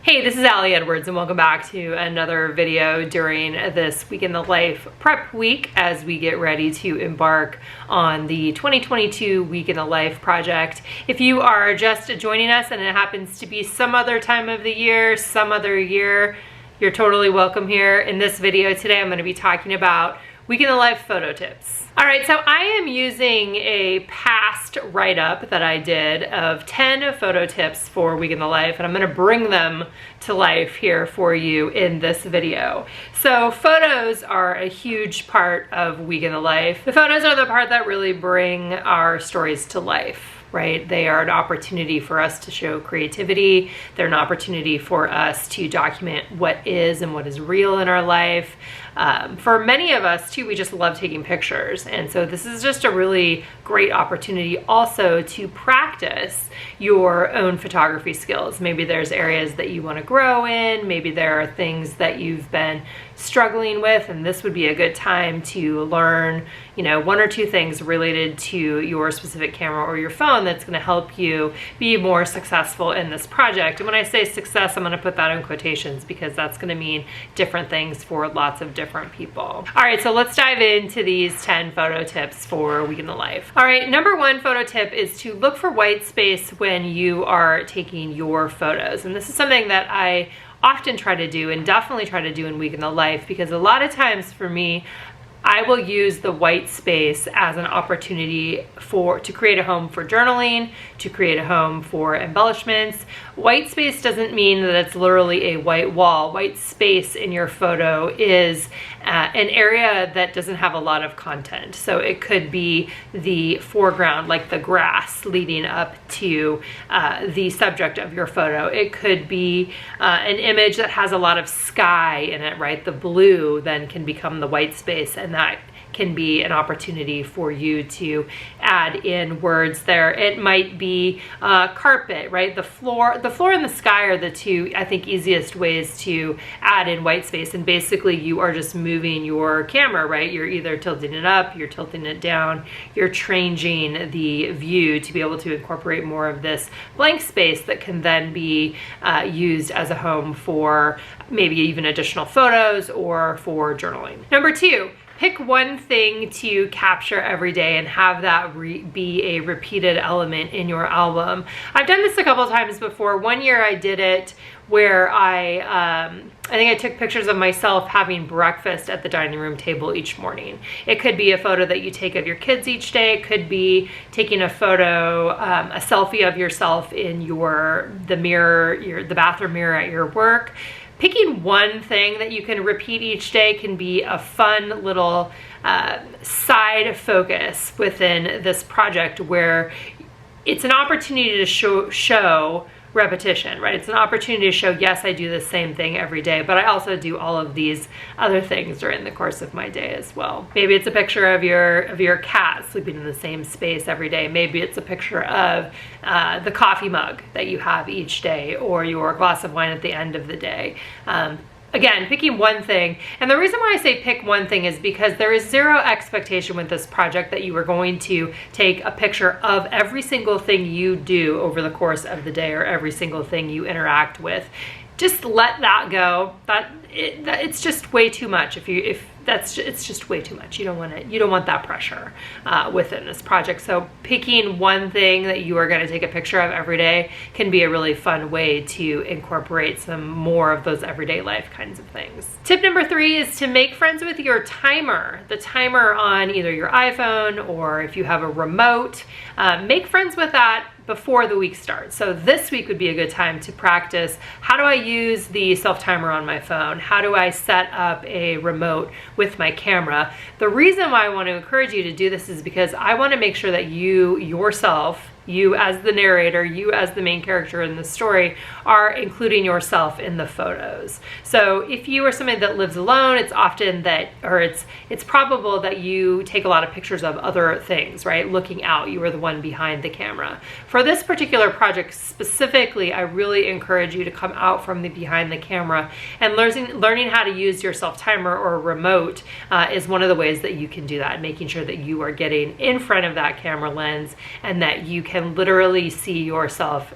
Hey, this is Allie Edwards and welcome back to another video during this Week in the Life prep week as we get ready to embark on the 2022 Week in the Life project. If you are just joining us and it happens to be some other time of the year, some other year, you're totally welcome here. In this video today, I'm going to be talking about Week in the Life photo tips. All right, so I am using a past write-up that I did of 10 photo tips for Week in the Life, and I'm gonna bring them to life here for you in this video. So photos are a huge part of Week in the Life. The photos are the part that really bring our stories to life. Right? They are an opportunity for us to show creativity. They're an opportunity for us to document what is and what is real in our life. For many of us too, we just love taking pictures. And so this is just a really great opportunity also to practice your own photography skills. Maybe there's areas that you want to grow in. Maybe there are things that you've been struggling with, and this would be a good time to learn, one or two things related to your specific camera or your phone that's going to help you be more successful in this project. And when I say success, I'm going to put that in quotations because that's going to mean different things for lots of different people. All right, so let's dive into these 10 photo tips for Week in the Life. All right, number one photo tip is to look for white space when you are taking your photos. And this is something that I often try to do and definitely try to do in Week in the Life, because a lot of times for me, I will use the white space as an opportunity to create a home for journaling, to create a home for embellishments. White space doesn't mean that it's literally a white wall. White space in your photo is an area that doesn't have a lot of content. So it could be the foreground, like the grass leading up to the subject of your photo. It could be an image that has a lot of sky in it, right? The blue then can become the white space, and that can be an opportunity for you to add in words there. It might be carpet, right? The floor and the sky are the two, I think, easiest ways to add in white space. And basically you are just moving your camera, right? You're either tilting it up, you're tilting it down, you're changing the view to be able to incorporate more of this blank space that can then be used as a home for maybe even additional photos or for journaling. Number two, pick one thing to capture every day and have that be a repeated element in your album. I've done this a couple of times before. One year I did it where I think I took pictures of myself having breakfast at the dining room table each morning. It could be a photo that you take of your kids each day. It could be taking a photo, a selfie of yourself in the mirror, the bathroom mirror at your work. Picking one thing that you can repeat each day can be a fun little side focus within this project where it's an opportunity to show repetition, right? It's an opportunity to show, yes, I do the same thing every day, but I also do all of these other things during the course of my day as well. Maybe it's a picture of your cat sleeping in the same space every day. Maybe it's a picture of the coffee mug that you have each day, or your glass of wine at the end of the day. Again, picking one thing. And the reason why I say pick one thing is because there is zero expectation with this project that you are going to take a picture of every single thing you do over the course of the day or every single thing you interact with. Just let that go. It's just way too much. It's just way too much. You don't want that pressure within this project. So picking one thing that you are going to take a picture of every day can be a really fun way to incorporate some more of those everyday life kinds of things. Tip number three is to make friends with your timer. The timer on either your iPhone or if you have a remote, make friends with that before the week starts. So this week would be a good time to practice, how do I use the self-timer on my phone? How do I set up a remote with my camera? The reason why I want to encourage you to do this is because I want to make sure that you yourself you as the narrator, you as the main character in the story, are including yourself in the photos. So if you are somebody that lives alone, it's often that, or it's probable that you take a lot of pictures of other things, right? Looking out, you are the one behind the camera. For this particular project specifically, I really encourage you to come out from the behind the camera, and learning how to use your self-timer or remote is one of the ways that you can do that, making sure that you are getting in front of that camera lens and that you can can literally see yourself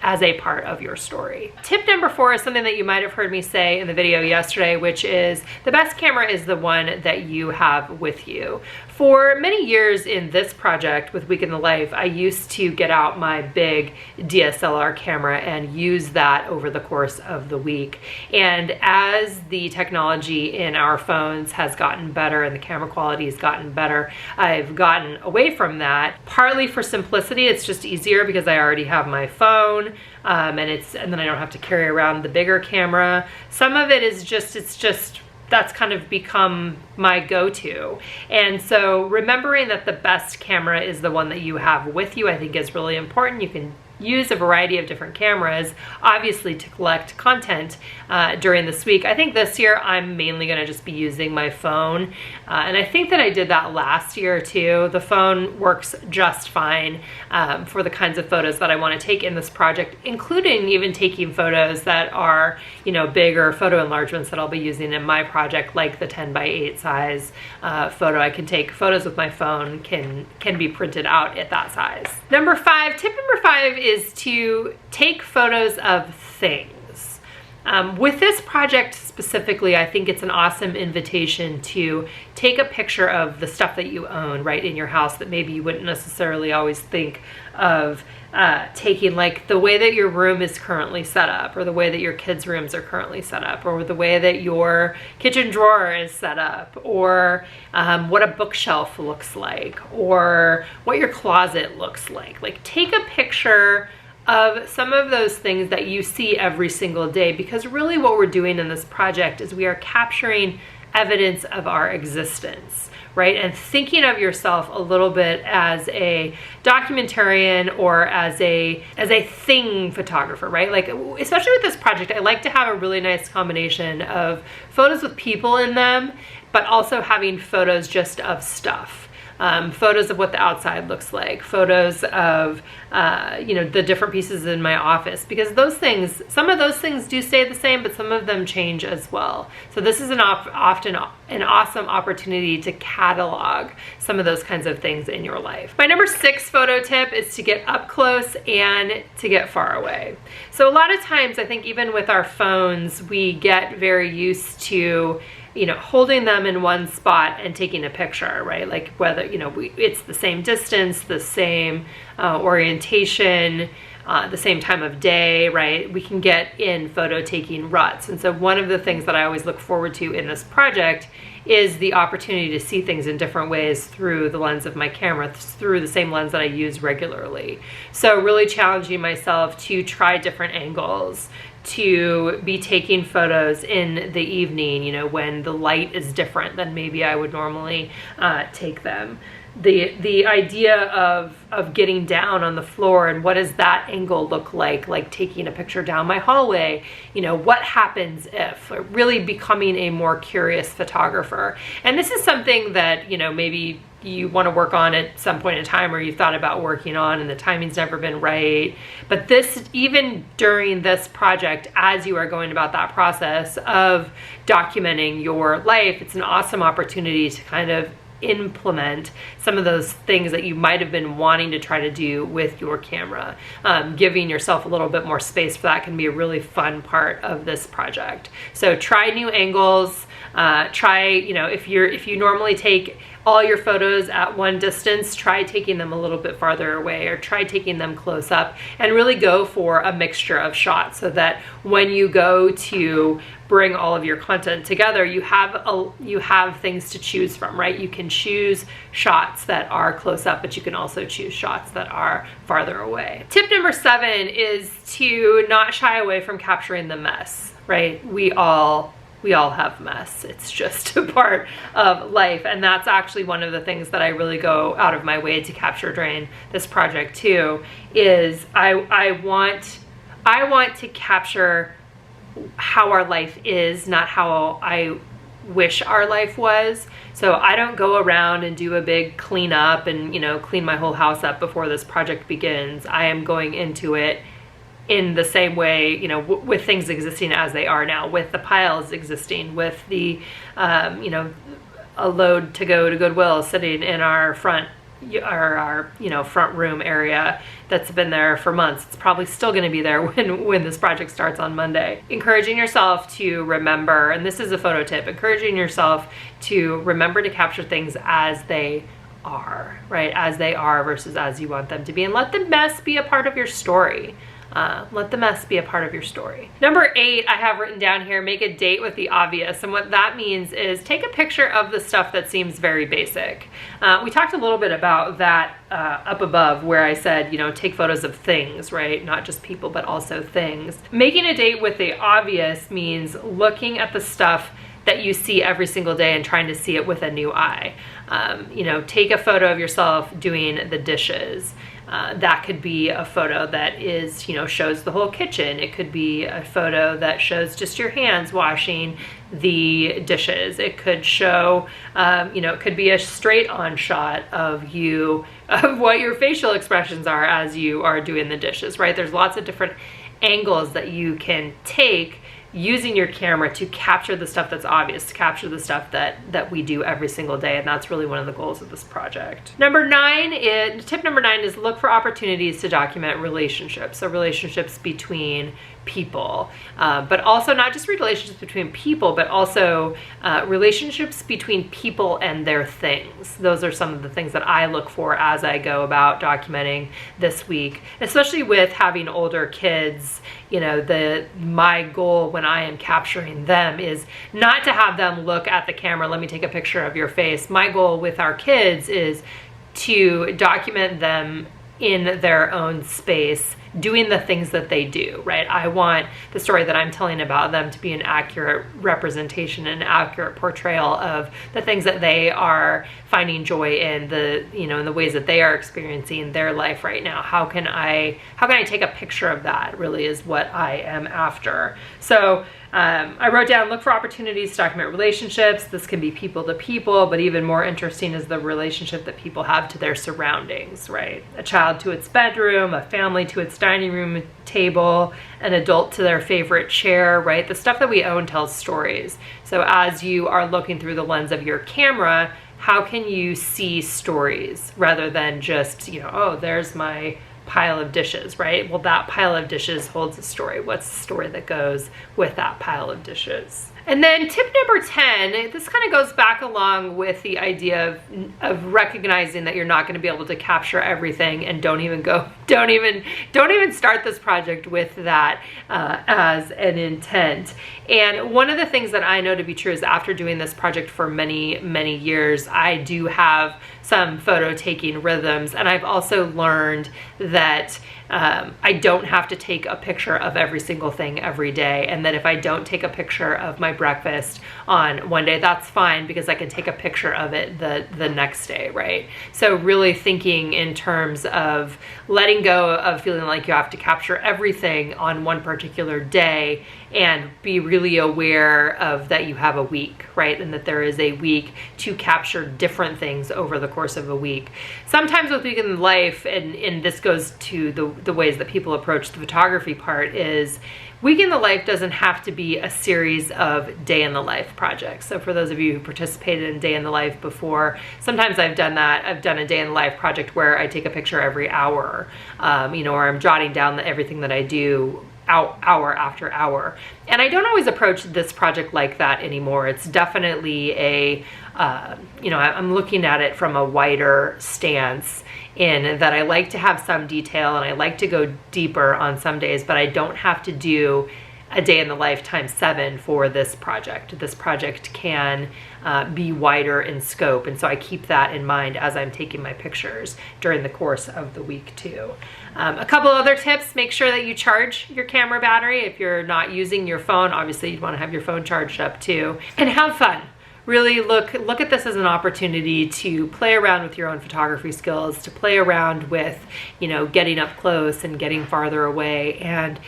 as a part of your story. Tip number 4 is something that you might have heard me say in the video yesterday, which is the best camera is the one that you have with you. For many years in this project with Week in the Life, I used to get out my big DSLR camera and use that over the course of the week. And as the technology in our phones has gotten better and the camera quality has gotten better, I've gotten away from that. Partly for simplicity, it's just easier because I already have my phone, and then I don't have to carry around the bigger camera. Some of it is just that's kind of become my go-to. And so remembering that the best camera is the one that you have with you, I think is really important. You can use a variety of different cameras, obviously, to collect content during this week. I think this year I'm mainly gonna just be using my phone. And I think that I did that last year too. The phone works just fine for the kinds of photos that I wanna take in this project, including even taking photos that are, bigger photo enlargements that I'll be using in my project, like the 10x8 size photo. I can take photos with my phone, can be printed out at that size. Tip number 5 is to take photos of things. With this project specifically, I think it's an awesome invitation to take a picture of the stuff that you own right in your house that maybe you wouldn't necessarily always think of taking, like the way that your room is currently set up, or the way that your kids' rooms are currently set up, or the way that your kitchen drawer is set up, or what a bookshelf looks like, or what your closet looks like. Like, take a picture of some of those things that you see every single day, because really what we're doing in this project is we are capturing evidence of our existence, right? And thinking of yourself a little bit as a documentarian or as a thing photographer, right? Like, especially with this project, I like to have a really nice combination of photos with people in them, but also having photos just of stuff. Photos of what the outside looks like, photos of, the different pieces in my office, because some of those things do stay the same, but some of them change as well. So this is often an awesome opportunity to catalog some of those kinds of things in your life. My number 6 photo tip is to get up close and to get far away. So a lot of times, I think even with our phones, we get very used to holding them in one spot and taking a picture, right? Like whether, it's the same distance, the same orientation, the same time of day, right? We can get in photo taking ruts. And so one of the things that I always look forward to in this project is the opportunity to see things in different ways through the lens of my camera, through the same lens that I use regularly. So really challenging myself to try different angles, to be taking photos in the evening, when the light is different than maybe I would normally take them. The idea of getting down on the floor and what does that angle look like taking a picture down my hallway, what happens if, really becoming a more curious photographer. And this is something that, maybe you want to work on at some point in time, or you thought about working on and the timing's never been right. But even during this project, as you are going about that process of documenting your life, it's an awesome opportunity to kind of implement some of those things that you might have been wanting to try to do with your camera. Giving yourself a little bit more space for that can be a really fun part of this project. So try new angles. If you normally take all your photos at one distance, try taking them a little bit farther away, or try taking them close up, and really go for a mixture of shots so that when you go to bring all of your content together, you have things to choose from, right? You can choose shots that are close up, but you can also choose shots that are farther away. Tip number 7 is to not shy away from capturing the mess, right? We all have mess. It's just a part of life. And that's actually one of the things that I really go out of my way to capture during this project too, is I want to capture how our life is, not how I wish our life was. So I don't go around and do a big cleanup and, clean my whole house up before this project begins. I am going into it in the same way, with things existing as they are now, with the piles existing, with the, a load to go to Goodwill sitting in our front our front room area that's been there for months. It's probably still going to be there when this project starts on Monday. Encouraging yourself to remember, and this is a photo tip, encouraging yourself to remember to capture things as they are, right? As they are versus as you want them to be, and let the mess be a part of your story. Let the mess be a part of your story. Number 8, I have written down here, make a date with the obvious. And what that means is take a picture of the stuff that seems very basic. We talked a little bit about that up above where I said, take photos of things, right? Not just people, but also things. Making a date with the obvious means looking at the stuff that you see every single day and trying to see it with a new eye. Take a photo of yourself doing the dishes. That could be a photo that is, shows the whole kitchen. It could be a photo that shows just your hands washing the dishes. It could show, it could be a straight on shot of what your facial expressions are as you are doing the dishes, right? There's lots of different angles that you can take using your camera to capture the stuff that's obvious, to capture the stuff that we do every single day, and that's really one of the goals of this project. Tip number 9 is look for opportunities to document relationships. So relationships between people, but also not just relationships between people, but also relationships between people and their things. Those are some of the things that I look for as I go about documenting this week, especially with having older kids. My goal when I am capturing them is not to have them look at the camera, let me take a picture of your face. My goal with our kids is to document them in their own space, doing the things that they do, right? I want the story that I'm telling about them to be an accurate representation, an accurate portrayal of the things that they are finding joy in, in the ways that they are experiencing their life right now. How can I take a picture of that, really is what I am after. So I wrote down, look for opportunities to document relationships. This can be people to people, but even more interesting is the relationship that people have to their surroundings, right? A child to its bedroom, a family to its dining room table, an adult to their favorite chair, right? The stuff that we own tells stories. So as you are looking through the lens of your camera, how can you see stories rather than just, oh, there's my pile of dishes, right? Well, that pile of dishes holds a story. What's the story that goes with that pile of dishes? And then tip number 10, this kind of goes back along with the idea of recognizing that you're not going to be able to capture everything, and don't even start this project with that as an intent. And one of the things that I know to be true is after doing this project for many, many years, I do have some photo taking rhythms, and I've also learned that I don't have to take a picture of every single thing every day, and that if I don't take a picture of my breakfast on one day, that's fine, because I can take a picture of it the next day, right? So really thinking in terms of letting go of feeling like you have to capture everything on one particular day, and be really aware of that you have a week, right? And that there is a week to capture different things over the course of a week. Sometimes with Week in Life, and this goes to the ways that people approach the photography part, is Week in the Life doesn't have to be a series of day in the life projects. So for those of you who participated in day in the life before, sometimes I've done that. I've done a day in the life project where I take a picture every hour, or I'm jotting down everything that I do hour after hour. And I don't always approach this project like that anymore. It's definitely I'm looking at it from a wider stance, in that I like to have some detail and I like to go deeper on some days, but I don't have to do a day in the life times 7 for this project. This project can be wider in scope, and so I keep that in mind as I'm taking my pictures during the course of the week too. A couple other tips: make sure that you charge your camera battery. If you're not using your phone, obviously you'd want to have your phone charged up too, and have fun. Really look at this as an opportunity to play around with your own photography skills, to play around with, getting up close and getting farther away, and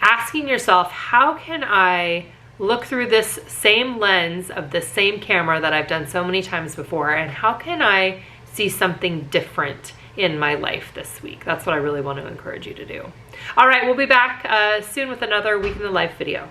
asking yourself, how can I look through this same lens of the same camera that I've done so many times before, and how can I see something different in my life this week? That's what I really want to encourage you to do. All right, we'll be back soon with another Week in the Life video.